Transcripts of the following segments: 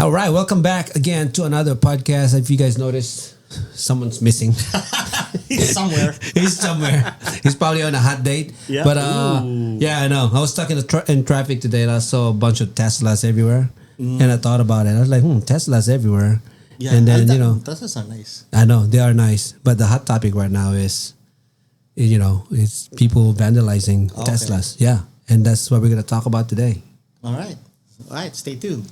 All right, welcome back again to another podcast. If you guys noticed, someone's missing. He's somewhere. He's somewhere. He's probably on a hot date. Yeah. But yeah, I know. I was stuck in traffic today and I saw a bunch of Teslas everywhere. And I thought about it. I was like, Teslas everywhere. Yeah, and then, Teslas are nice. I know, they are nice. But the hot topic right now is, it's people vandalizing Teslas. Yeah. And that's what we're going to talk about today. All right. Stay tuned.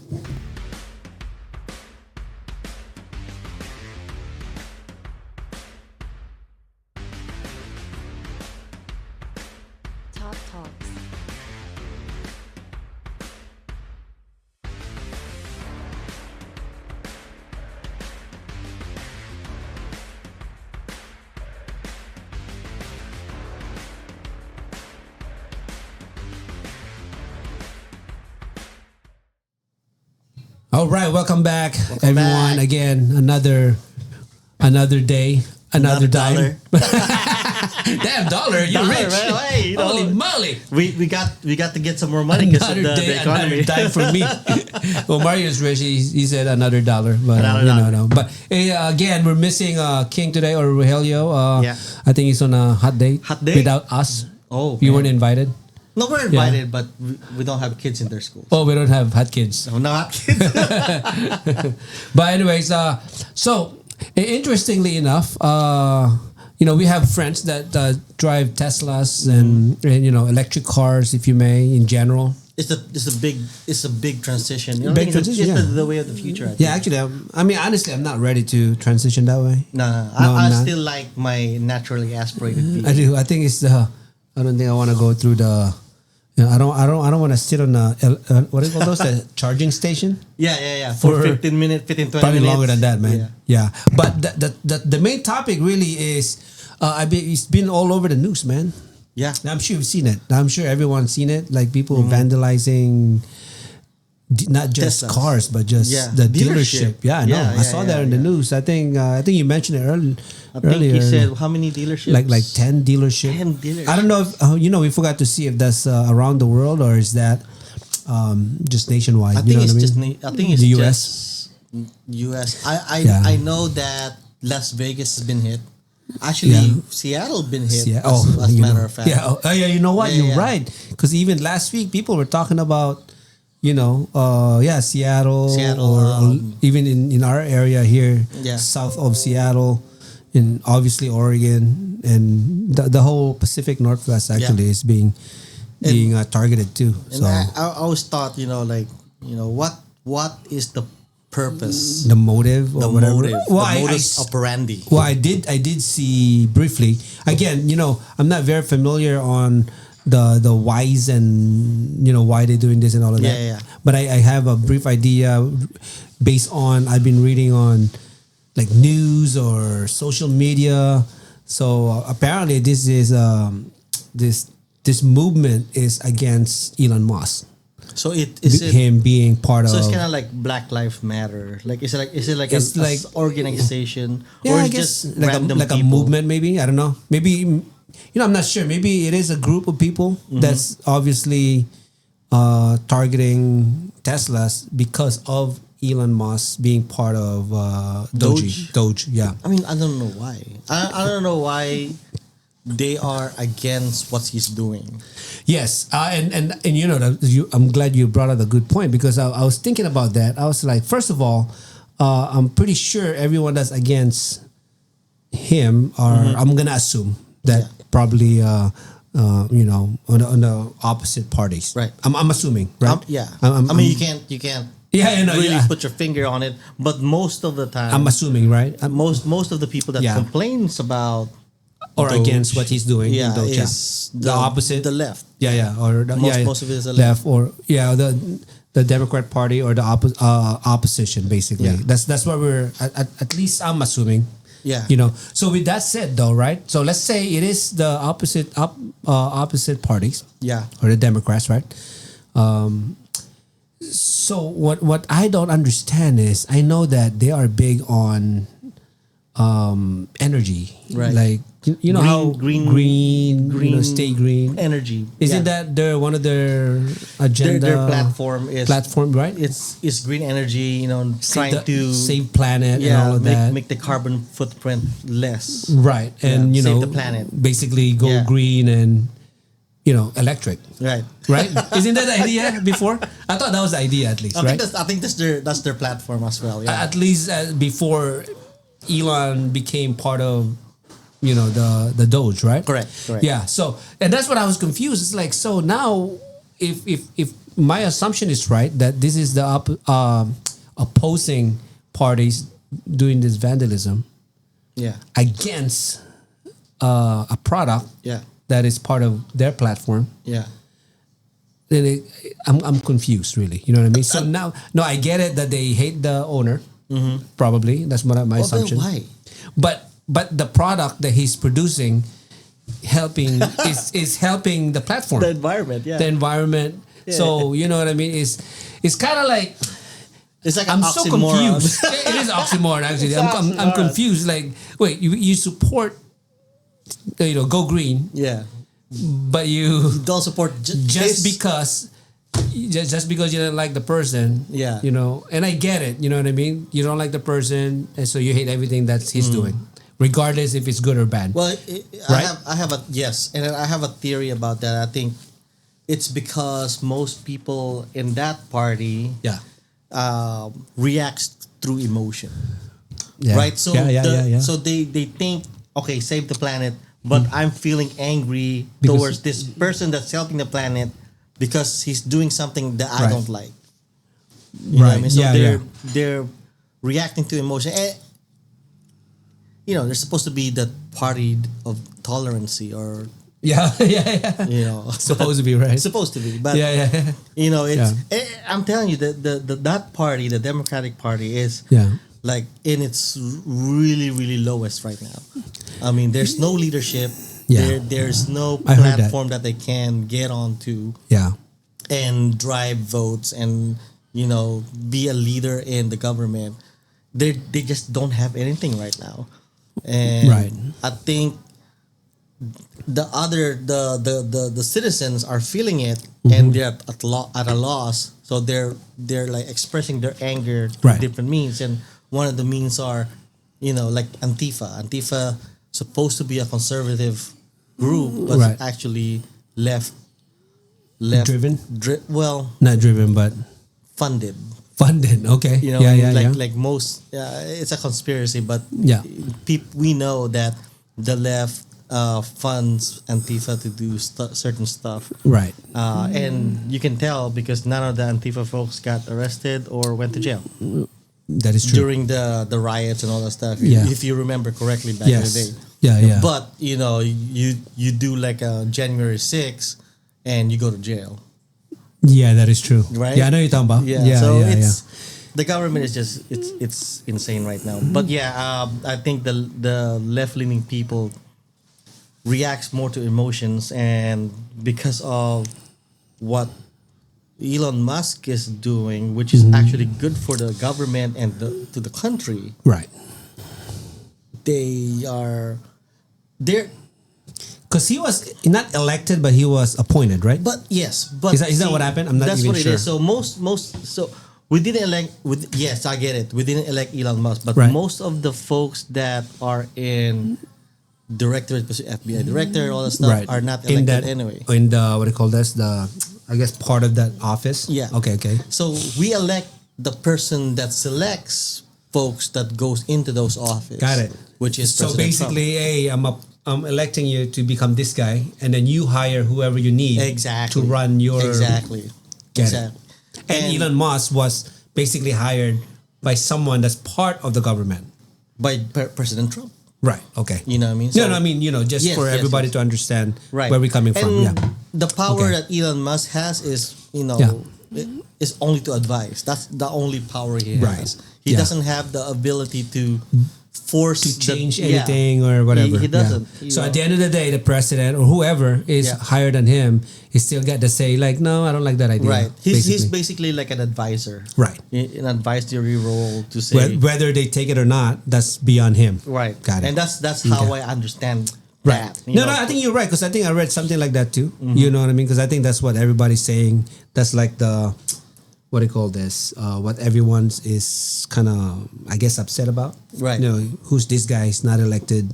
Top Talks. All right, welcome back, everyone. back. Again, another day, another dime. Damn dollar, you're Dollar, rich. man. Hey, Holy moly! We got to get some more money because of the economy. Another dime for me. Well, Mario's rich. He said another dollar, but Another dollar. no. But hey, again, we're missing King today or Rogelio. Yeah. I think he's on a hot date. Hot date? Without us. Oh, you man. weren't invited. No, we're invited, but we don't have kids in their schools. Oh, we don't have hot kids. No, not kids. But anyways, so interestingly enough, we have friends that drive Teslas and electric cars, if you may, in general. It's a big transition. Big transition, it's yeah. the way of the future. I think. Yeah, actually, honestly, I'm not ready to transition that way. No, I'm I not. still like my naturally aspirated vehicle. I do. I think it's the. I don't think I want to go through the. I don't want to sit on the what do you call those? The charging station. Yeah. For 15 minutes, 15, 20 Probably minutes. longer than that, man. Yeah. But the main topic really is, it's been all over the news, man. Yeah. I'm sure you've seen it. I'm sure everyone's seen it. Like people vandalizing, not just Teslas. cars, but just the dealership. Yeah, I know. I saw that in the news. I think you mentioned it earlier. I think he said how many dealerships? Like 10 dealerships. 10 dealerships. I don't know if we forgot to see if that's around the world or is that just nationwide. I think it's what I mean? just. I think it's the US. just U.S. I know that Las Vegas has been hit. Actually, Seattle been hit. As a matter of fact. Yeah. Yeah. You know what? Yeah, You're yeah. right. Because even last week, people were talking about, Seattle, or even in our area here, south of Seattle, and obviously Oregon, and the whole Pacific Northwest actually is being targeted too. And So I always thought, what is the purpose? the motive or The whatever. motive. Well, the modus operandi. Well, I did see briefly. Again, I'm not very familiar on the whys and why they're doing this and all of that. Yeah. But I have a brief idea based on I've been reading on like news or social media. So apparently this is this movement is against Elon Musk. So is it him being part So of. it's kind of like Black Lives Matter. Like is it like It's an like- organization Yeah, or I it's guess just like random a people? movement, maybe. I don't know. Maybe I'm not sure. Maybe it is a group of people that's obviously targeting Teslas because of Elon Musk being part of Doge. Yeah. I mean, I don't know why. I don't know why they are against what he's doing. Yes, and I'm glad you brought up a good point because I was thinking about that. I was like, first of all, I'm pretty sure everyone that's against him are. I'm gonna assume that probably on the opposite parties. Right. I'm assuming. Right. I mean, you can't. Really put your finger on it, but most of the time, I'm assuming, right? most of the people that complains about or Doge, against what he's doing. Doge, is the opposite, the left. Or Most of it is the left, or the Democrat Party or the opposition, basically. Yeah. That's what we're at least I'm assuming. Yeah. So with that said, though, right? So let's say it is the opposite parties. Yeah. Or the Democrats, right? So what I don't understand is I know that they are big on energy, Right. like you know how green, stay green energy. Isn't that one of their agenda? Their platform is right? It's green energy. Trying to save planet and all of that. Make the carbon footprint less. Right, and save the planet. Basically go green and electric. Right. Isn't that the idea before? I thought that was the idea at least. I think that's their platform as well. Yeah. At least before Elon became part of the Doge, right? Correct. Yeah. So, and that's what I was confused. It's like, so now, if my assumption is right, that this is the opposing parties doing this vandalism, against a product, that is part of their platform, then I'm confused, really. You know what I mean? So now, no, I get it that they hate the owner. Probably that's my assumption. Why? But the product that he's producing, is helping the platform, the environment. Yeah, the environment. Yeah. So you know what I mean? It's kind of like it's like I'm an so oxymoron. confused. It is oxymoron actually. I'm confused. Like, wait, you support, go green. Yeah, but you don't support just because. Just because you don't like the person, and I get it. You know what I mean. You don't like the person, and so you hate everything that he's doing, regardless if it's good or bad. Well, I have a yes, and I have a theory about that. I think it's because most people in that party, reacts through emotion, right? So so they think, okay, save the planet, but I'm feeling angry towards this person that's helping the planet. Because he's doing something that I don't like. You know what I mean? So they're reacting to emotion. And, they're supposed to be the party of tolerancy or... Supposed to be, right? Supposed to be. But, I'm telling you, that party, the Democratic Party is... like in its really, really lowest right now. I mean, there's no leadership. There's no platform that they can get onto and drive votes and be a leader in the government. They just don't have anything right now, and I think the citizens are feeling it, and they're at a loss. So they're like expressing their anger through different means, and one of the means are like Antifa supposed to be a conservative group, but it's actually left driven. Not driven, but funded. Okay. Like most, it's a conspiracy, but we know that the left funds Antifa to do certain stuff, right? And you can tell because none of the Antifa folks got arrested or went to jail. That is true. During the riots and all that stuff, if you remember correctly back in the day. But you do like a January 6th and you go to jail. Yeah, that is true. Right? Yeah, I know you're talking about. The government is just it's insane right now. But I think the left leaning people reacts more to emotions, and because of what Elon Musk is doing, which is actually good for the government and to the country. Right. They're because he was not elected, but he was appointed, right? But yes, but is that what happened? I'm not even sure. That's what it is. So we didn't elect. Yes, I get it. We didn't elect Elon Musk, but most of the folks that are in directorate, FBI director, all that stuff are not elected anyway. In the what do you call this? I guess part of that office. Yeah. Okay. So we elect the person that selects folks that goes into those offices. Got it. Which is so President basically, Trump. I'm electing you to become this guy, and then you hire whoever you need to run your Get it. And Elon Musk was basically hired by someone that's part of the government. By President Trump. Right. Okay. You know what I mean? So, no, I mean, just for everybody to understand where we're coming from. The power that Elon Musk has is, is only to advise. That's the only power he has. He doesn't have the ability to force to change anything or whatever. He doesn't. So at the end of the day, the president or whoever is higher than him is still got to say like, no, I don't like that idea. Right. He's basically like an advisor. Right. An advisory role to say whether they take it or not, that's beyond him. Right. Got it. And that's how I understand. Right. No, I think you're right because I think I read something like that too. Mm-hmm. You know what I mean? Because I think that's what everybody's saying. That's like the what do you call this? What everyone is kind of, I guess, upset about. Right. You know, who's this guy is not elected.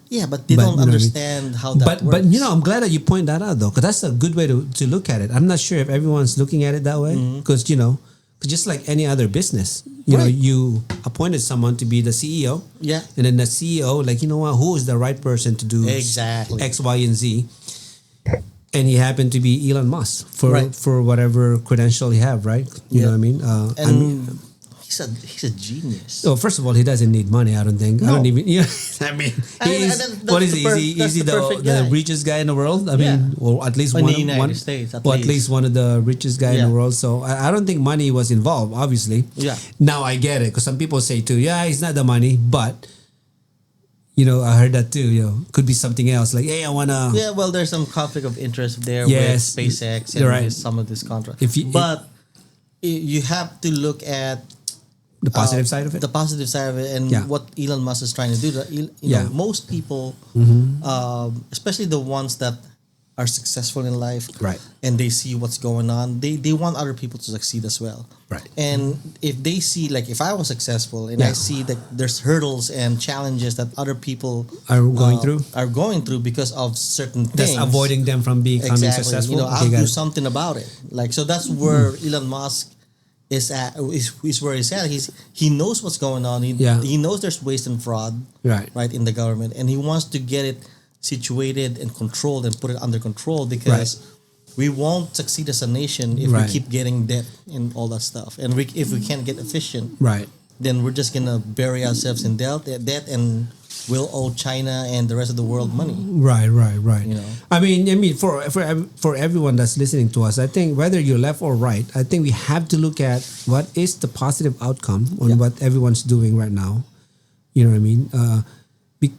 Yeah, but they don't understand how that works. But I'm glad that you point that out though, because that's a good way to look at it. I'm not sure if everyone's looking at it that way because just like any other business, you know, you appointed someone to be the CEO. Yeah. And then the CEO, like, you know what, who is the right person to do exactly X, Y, and Z? And he happened to be Elon Musk for whatever credential he have, right? You know what I mean? He's a genius. Oh, first of all, he doesn't need money. I don't think. No. I don't even. I mean, what is he? Is he the richest guy in the world? I mean, or at least one. At least one of the richest guy in the world. So I don't think money was involved. Obviously. Yeah. Now I get it because some people say too. Yeah, it's not the money, but. You know, I heard that too. You know, could be something else. Like, hey, I wanna. Yeah, well, there's some conflict of interest there with SpaceX and some of this contract. But you have to look at the positive side of it. The positive side of it, and what Elon Musk is trying to do. You know, most people, especially the ones that are successful in life, right, and they see what's going on, they want other people to succeed as well, right. And if they see, like, if I was successful and I see that there's hurdles and challenges that other people are going through because of certain that's things, avoiding them from becoming successful. You know, I'll do something about it. Like, so that's where Elon Musk is where he's at. He knows what's going on. He knows there's waste and fraud, right in the government, and he wants to get it situated and controlled and put it under control because we won't succeed as a nation if we keep getting debt and all that stuff. And if we can't get efficient, then we're just gonna bury ourselves in debt and we'll owe China and the rest of the world money. Right. You know, I mean, for everyone that's listening to us, I think whether you're left or right, I think we have to look at what is the positive outcome on what everyone's doing right now. You know what I mean?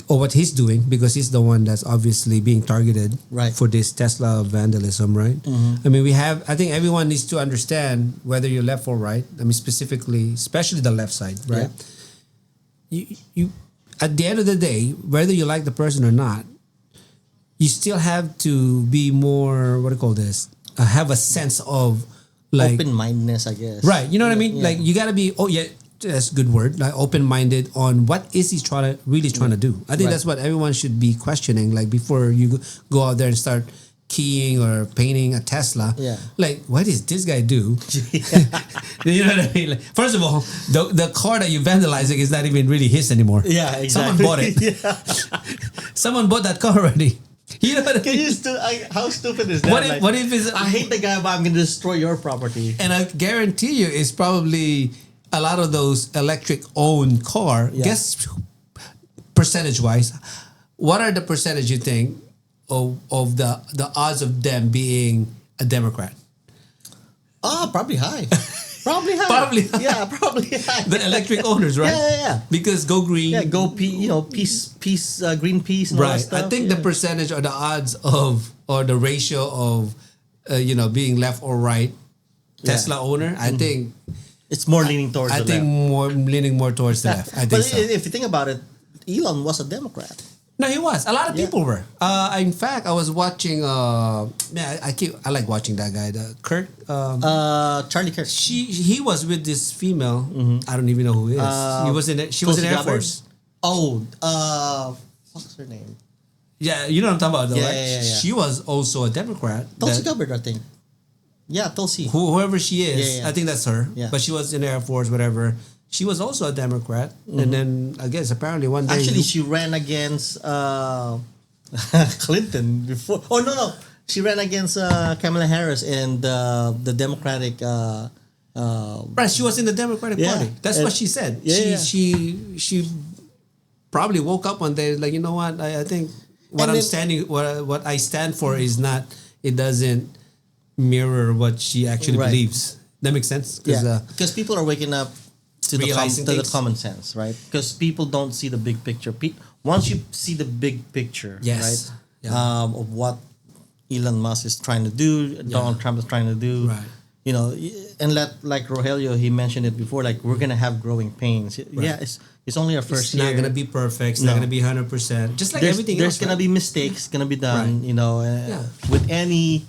Or what he's doing, because he's the one that's obviously being targeted for this Tesla vandalism, right? I mean, I think everyone needs to understand whether you're left or right. I mean, especially the left side, right? You at the end of the day, whether you like the person or not, you still have to be more, what do you call this? Have a sense of like open-mindedness, I guess. Right. You know what I mean? Yeah. Like, you got to be, that's a good word, like open-minded on what is he really trying to do. I think that's what everyone should be questioning, like before you go out there and start keying or painting a Tesla. Like, what does this guy do? You know what I mean? Like, first of all, the car that you're vandalizing is not even really his anymore. Yeah, exactly. Someone bought it. Someone bought that car already. You know what I mean? How stupid is that? What if it's, I hate the guy, but I'm going to destroy your property. And I guarantee you, it's probably a lot of those electric owned car. Guess percentage wise, what are the percentage you think of the odds of them being a Democrat? Probably high. Probably high. Yeah, probably high. The electric owners, right? Yeah. Because go green. Yeah, go peace, green peace and all that stuff. I think the percentage or the odds of, or the ratio of, being left or right Tesla owner, I think it's more leaning towards the left. I think leaning more towards the left. I think so. If you think about it, Elon was a Democrat. No, he was. A lot of people were. In fact, I was watching. I like watching that guy, the Kurt. Charlie Kirk. He was with this female. I don't even know who it is. He was in it. She was in Air Force. What's her name? Yeah, you know what I'm talking about, though, right? Yeah. She was also a Democrat. Tulsi Gabbard, I think. Yeah, Tulsi. Whoever she is, I think that's her. Yeah. But she was in the Air Force, whatever. She was also a Democrat, and then I guess apparently one day. Actually, she ran against Clinton before. Oh no, she ran against Kamala Harris and the Democratic. Right, she was in the Democratic Party. That's what she said. She probably woke up one day like, you know what? I think what I stand for is not. It doesn't mirror what she actually believes. That makes sense. Because people are waking up to the common sense, right? Because people don't see the big picture. Once you see the big picture, right, of what Elon Musk is trying to do, Donald Trump is trying to do, right. You know, and like Rogelio, he mentioned it before. Like we're gonna have growing pains. Right. Yeah, it's only our first year. It's not gonna be perfect. It's not gonna be 100%. Just like everything there's else. There's gonna be mistakes. Gonna be done. Right. You know, with any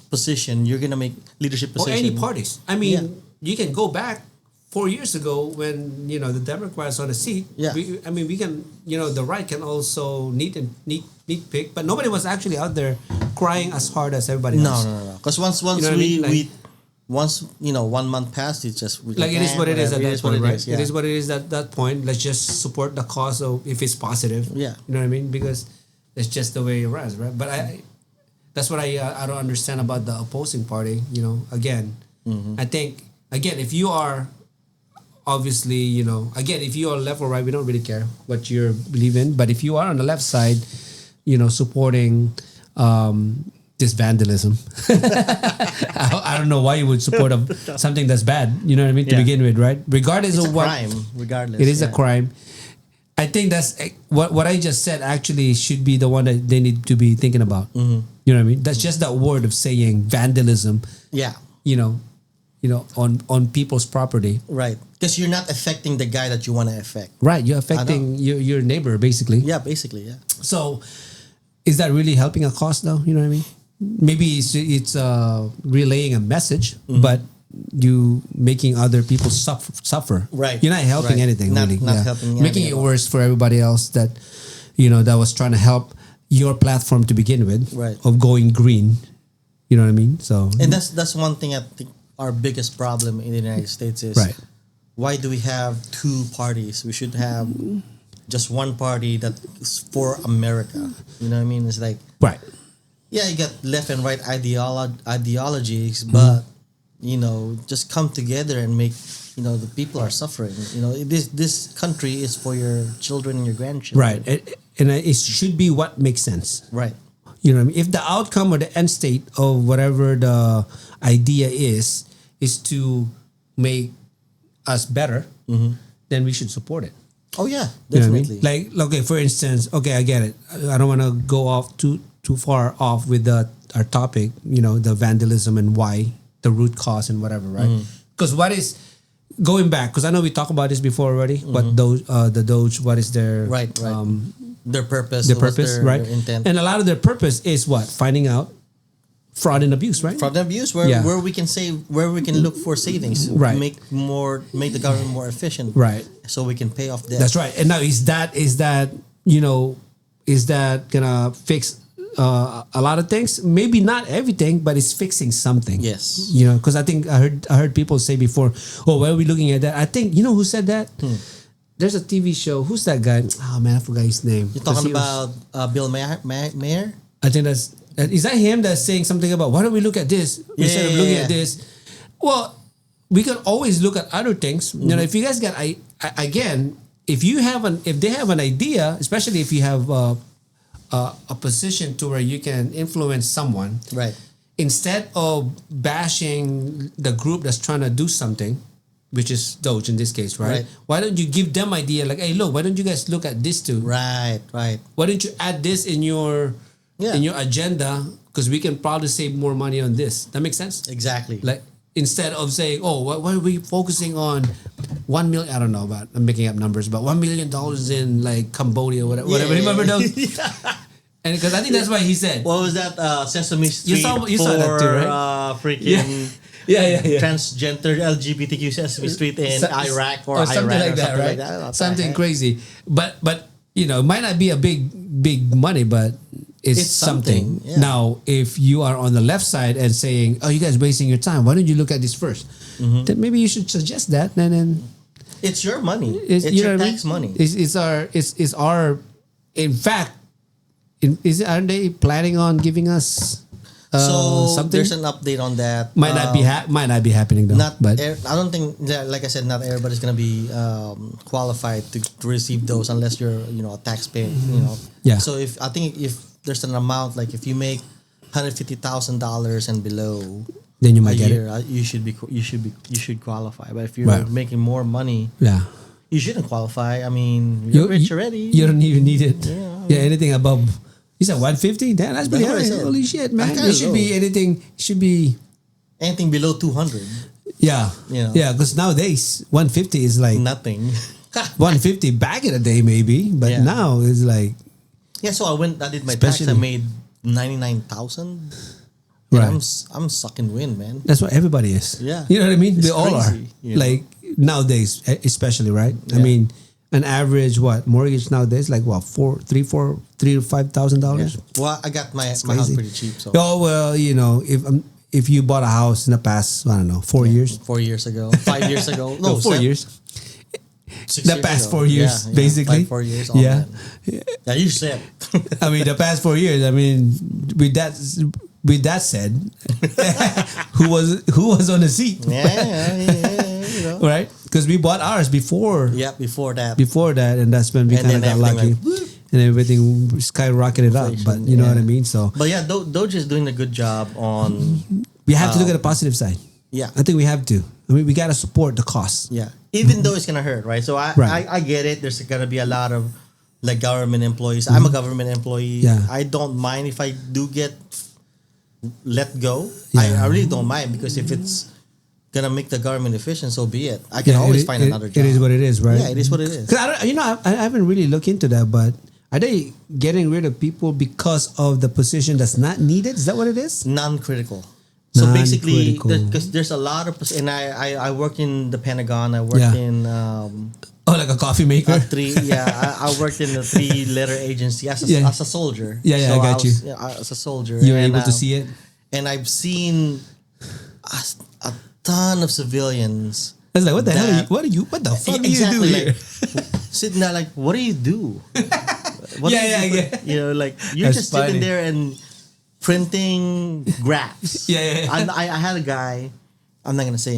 position, you're gonna make leadership position. Or any parties. I mean, you can go back 4 years ago when the Democrats on the seat. Yeah. We can the right can also nitpick, but nobody was actually out there crying as hard as everybody else. No. Because once once 1 month passed, it's just like it is what it is at that point, right? It is what it is at that point. Let's just support the cause of if it's positive. Yeah. You know what I mean? Because it's just the way it runs, right? But that's what I don't understand about the opposing party. Again, I think if you are obviously, again, if you are left or right, we don't really care what you believe in. But if you are on the left side, supporting this vandalism, I don't know why you would support something that's bad. You know what I mean? To begin with, right? Regardless it's of what crime. Regardless, it is a crime. I think that's what I just said. Actually, should be the one that they need to be thinking about. Mm-hmm. You know what I mean? That's just that word of saying vandalism. Yeah. On people's property. Right. Because you're not affecting the guy that you want to affect. Right. You're affecting your neighbor, basically. Yeah, basically, yeah. So, is that really helping a cause, though? You know what I mean? Maybe it's relaying a message, but you making other people suffer. Right. You're not helping anything, not really. helping making it worse for everybody else that was trying to help your platform to begin with. Right. Of going green. You know what I mean? So. And that's one thing I think our biggest problem in the United States is why do we have two parties? We should have just one party that's for America. You know what I mean? It's like yeah, you got left and right ideologies, but just come together and make the people are suffering. This country is for your children and your grandchildren. Right, and it should be what makes sense. Right. You know what I mean? If the outcome or the end state of whatever the idea is to make us better, then we should support it. Oh yeah, definitely. You know what I mean? Like, okay, for instance, I get it. I don't want to go off too far off with our topic, the vandalism and why, the root cause and whatever, right? Because what is going back? Because I know we talked about this before already. What the Doge? What is their their purpose? Right? Their intent. And a lot of their purpose is what? Finding out fraud and abuse, right? Fraud and abuse, where we can look for savings, right? Make the government more efficient, right? So we can pay off debt. That's right. And now is that gonna fix a lot of things? Maybe not everything, but it's fixing something. Yes. Because I think I heard people say before, why are we looking at that? I think who said that? There's a TV show. Who's that guy? Oh man, I forgot his name. You're talking about Bill Mayer? I think is that him that's saying something about why don't we look at this instead of looking at this? Well, we can always look at other things. If you guys got if they have an idea, especially if you have a position to where you can influence someone, right? Instead of bashing the group that's trying to do something, which is Doge in this case, right? Why don't you give them idea like, hey, look, why don't you guys look at this too? Right. Why don't you add this in your agenda? Because we can probably save more money on this. That makes sense? Exactly. Like instead of saying, why are we focusing on 1 million? I don't know about. I'm making up numbers, but $1 million in like Cambodia, whatever. Remember those? And because I think that's why he said. What was that? Sesame Street. You saw that too, right? Freaking. Yeah. Transgender LGBTQ Sesame Street in Iraq or something Iran like or that, something right? like that. Something crazy, but it might not be a big money, but it's something. Yeah. Now, if you are on the left side and saying, "Oh, you guys wasting your time. Why don't you look at this first?" Then maybe you should suggest that. And then it's your money. It's your tax money. It's our. In fact, aren't they planning on giving us? Something? There's an update on that. Might not be happening though. I don't think, like I said, not everybody's gonna be qualified to receive those unless you're a taxpayer. Yeah. So if there's an amount, like if you make $150,000 and below, then you might a get year, it. you should qualify. But if you're making more money, you shouldn't qualify. I mean, you're rich already. You don't even need it. Yeah, anything above. You said 150? Damn, that's pretty high. Holy shit, man! It should be anything. Should be anything below 200. Yeah, because nowadays 150 is like nothing. 150 back in the day maybe, but now it's like so I did my tax. I made 99,000. Right, I'm sucking wind, man. That's what everybody is. Yeah, you know what I mean. They all are like nowadays, especially right. I mean, an average mortgage nowadays like what $3,000 to $5,000. Well, I got my house pretty cheap. So if you bought a house in the past, I don't know, 4 years, 4 years ago, 5 years ago, no, 4 years. 6 the years past ago. 4 years, basically. 4 years. Yeah, you said. I mean, the past 4 years. I mean, with that said, who was on the seat? Right? Because we bought ours before. Yeah, before that, and that's when we kind of got lucky, and everything skyrocketed up. But you know what I mean. So, but Doge is doing a good job on. We have to look at the positive side. Yeah, I think we have to. I mean, we got to support the cost. Yeah, even though it's gonna hurt, right? So I get it. There's gonna be a lot of like government employees. I'm a government employee. Yeah. I don't mind if I do get let go. I really don't mind, because if it's gonna make the government efficient, so be it. I can always find another job. It is what it is, right? Yeah, it is what it is. Because I haven't really looked into that, but are they getting rid of people because of the position that's not needed? Is that what it is? Non-critical. So basically, because there's a lot of, and I worked in the Pentagon. I worked in like a coffee maker. I worked in a 3-letter agency as a soldier. Yeah, so I got you. As a soldier, you were able to see it, and I've seen a ton of civilians. I was like, what the hell? What the fuck do you do here? Sitting there, like, what do you do? You know, like you're just sitting there and printing graphs. I had a guy. I'm not gonna say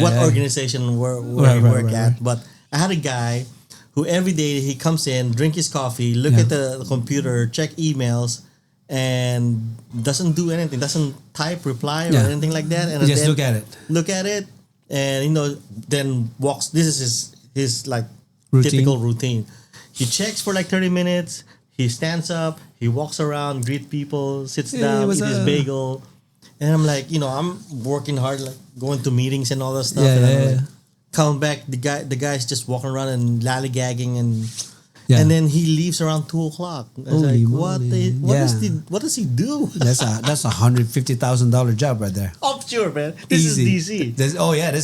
what organization where I work at, but I had a guy who every day he comes in, drink his coffee, look at the computer, check emails, and doesn't do anything, doesn't type, reply, or anything like that. And just then look at it, and then walks. This is his like routine. Typical routine. He checks for like 30 minutes. He stands up. He walks around, greet people, sits down, eats his bagel, and I'm like, I'm working hard, like going to meetings and all that stuff. I'm like, come back. The guy's just walking around and lollygagging and then he leaves around 2:00. I was like, what does he do? That's a $150,000 job right there. Oh, sure, man. This is DC. That's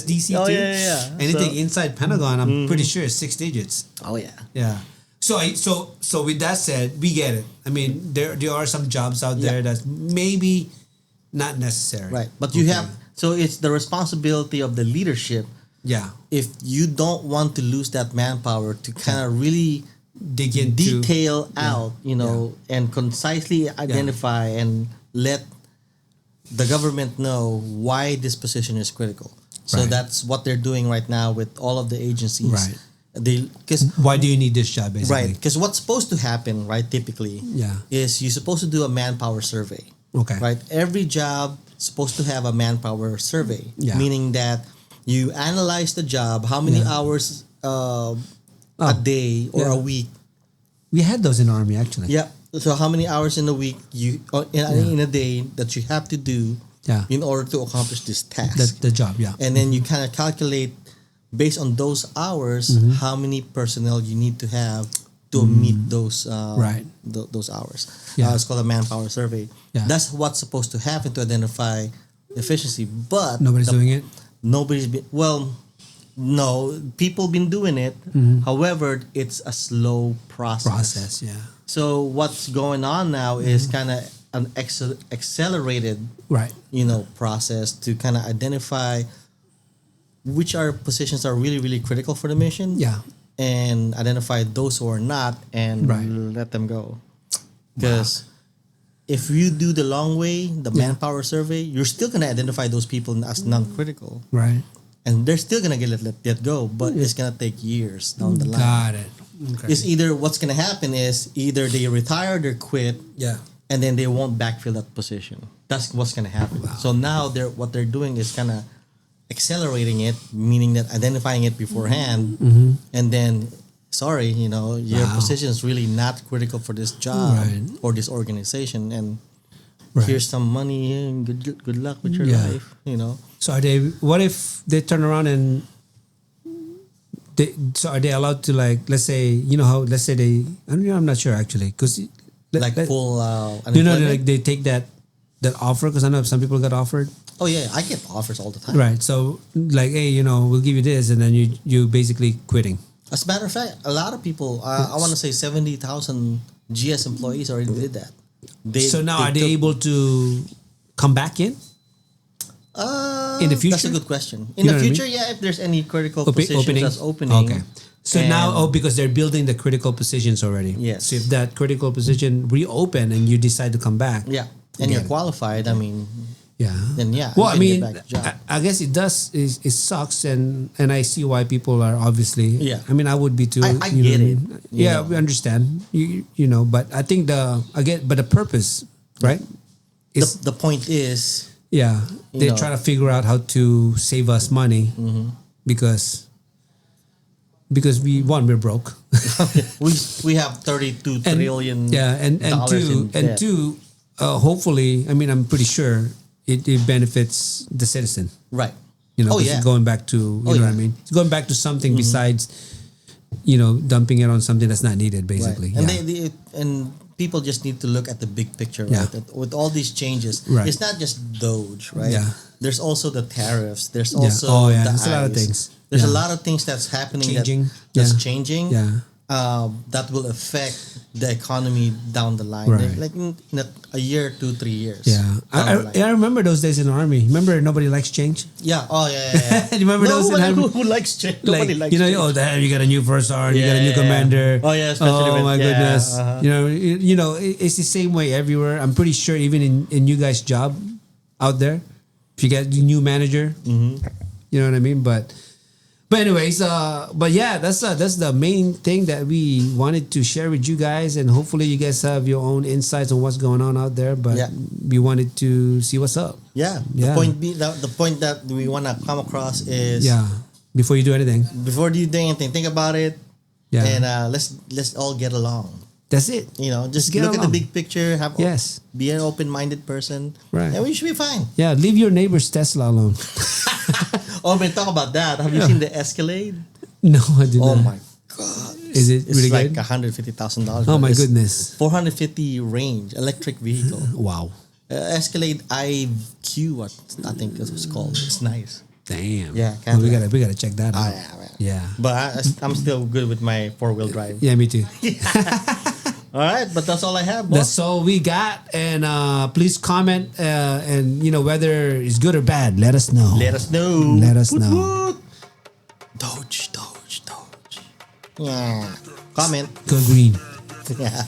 DC too. Yeah. Anything inside Pentagon, I'm pretty sure is 6 digits. Oh yeah. Yeah. So with that said, we get it. I mean, there are some jobs out there that's maybe not necessary. Right. But you have, so it's the responsibility of the leadership. Yeah. If you don't want to lose that manpower to kind of really dig into, detail out, and concisely identify and let the government know why this position is critical. So that's what they're doing right now with all of the agencies. Right. Why do you need this job, basically? Right. Because what's supposed to happen, right, typically, is you're supposed to do a manpower survey. Okay. Right? Every job is supposed to have a manpower survey. Yeah. Meaning that you analyze the job, how many hours a day or a week. We had those in the Army, actually. Yeah. So how many hours in a week in a day that you have to do in order to accomplish this task. The job, And then you kind of calculate based on those hours, how many personnel you need to have to meet those those hours. It's called a manpower survey. Yeah. That's what's supposed to happen to identify efficiency, but nobody's doing it. No, people been doing it. However, it's a slow process. So what's going on now is kind of an accelerated, process to kind of identify which positions are really, really critical for the mission. And identify those who are not and let them go. Because if you do the long way, the manpower survey, you're still going to identify those people as non-critical. Right. And they're still going to get let go, but it's going to take years down the line. Got it. Okay. It's either what's going to happen is either they retire or they quit. Yeah. And then they won't backfill that position. That's what's gonna happen. Wow. So now what they're doing is kind of accelerating it, meaning that identifying it beforehand, and then sorry, your position is really not critical for this job or this organization, and here's some money and good luck with your life. So what if they turn around and are they allowed to, like, let's say, let's say I'm not sure actually, because full like they take that offer, because I know some people got offered. Oh yeah, I get offers all the time. Right. So like, hey, we'll give you this, and then you basically quitting. As a matter of fact, a lot of people, I want to say 70,000 GS employees already did that. So now are they able to come back in the future? That's a good question. In the future, if there's any critical positions that's opening. Okay. So now, because they're building the critical positions already. Yes. So if that critical position reopen and you decide to come back. Yeah. And you're qualified, I mean. Yeah. Then well, I mean, I guess it does. It sucks, and I see why people are obviously. Yeah. I mean, I would be too. I get it. Yeah, we understand. But I think but the purpose, right? The point is. Yeah, they try to figure out how to save us money because we're broke. we have 32 trillion. Yeah, and two, hopefully, I mean, I'm pretty sure it benefits the citizen. Right. Going back to what I mean. It's going back to something besides, dumping it on something that's not needed, basically. Right. And people just need to look at the big picture, right? That with all these changes, it's not just Doge, right? Yeah. There's also the tariffs. There's also there's a lot of things. There's a lot of things that's happening that's changing. Yeah. That will affect the economy down the line, right. like in a year, 2-3 years. Yeah, I remember those days in the army. Remember, nobody likes change. Yeah. Oh yeah. You remember those in the army? Who likes change? Nobody likes change. You got a new first sergeant, you got a new commander. Oh yeah, especially my goodness. It's the same way everywhere. I'm pretty sure even in you guys' job out there, if you get a new manager, you know what I mean. But anyways, that's the main thing that we wanted to share with you guys, and hopefully you guys have your own insights on what's going on out there. But we wanted to see what's up. Yeah. The point that we want to come across is before you do anything, think about it. Yeah. And let's all get along. That's it. Just look at the big picture. Be an open-minded person, right? And we should be fine. Yeah. Leave your neighbor's Tesla alone. Oh, man, talk about that. Have you seen the Escalade? No, I did not. Oh my God. Is it really good? It's like $150,000. Oh my goodness. 450 range, electric vehicle. Wow. Escalade IQ, I think it was called. It's nice. Damn. Yeah. We gotta check that out. Yeah. But I'm still good with my 4-wheel drive. Yeah, me too. All right, but that's all I have, boss. That's all we got. And please comment and whether it's good or bad. Let us know. Let us know. Doge. Yeah. Comment. Go green. Yeah.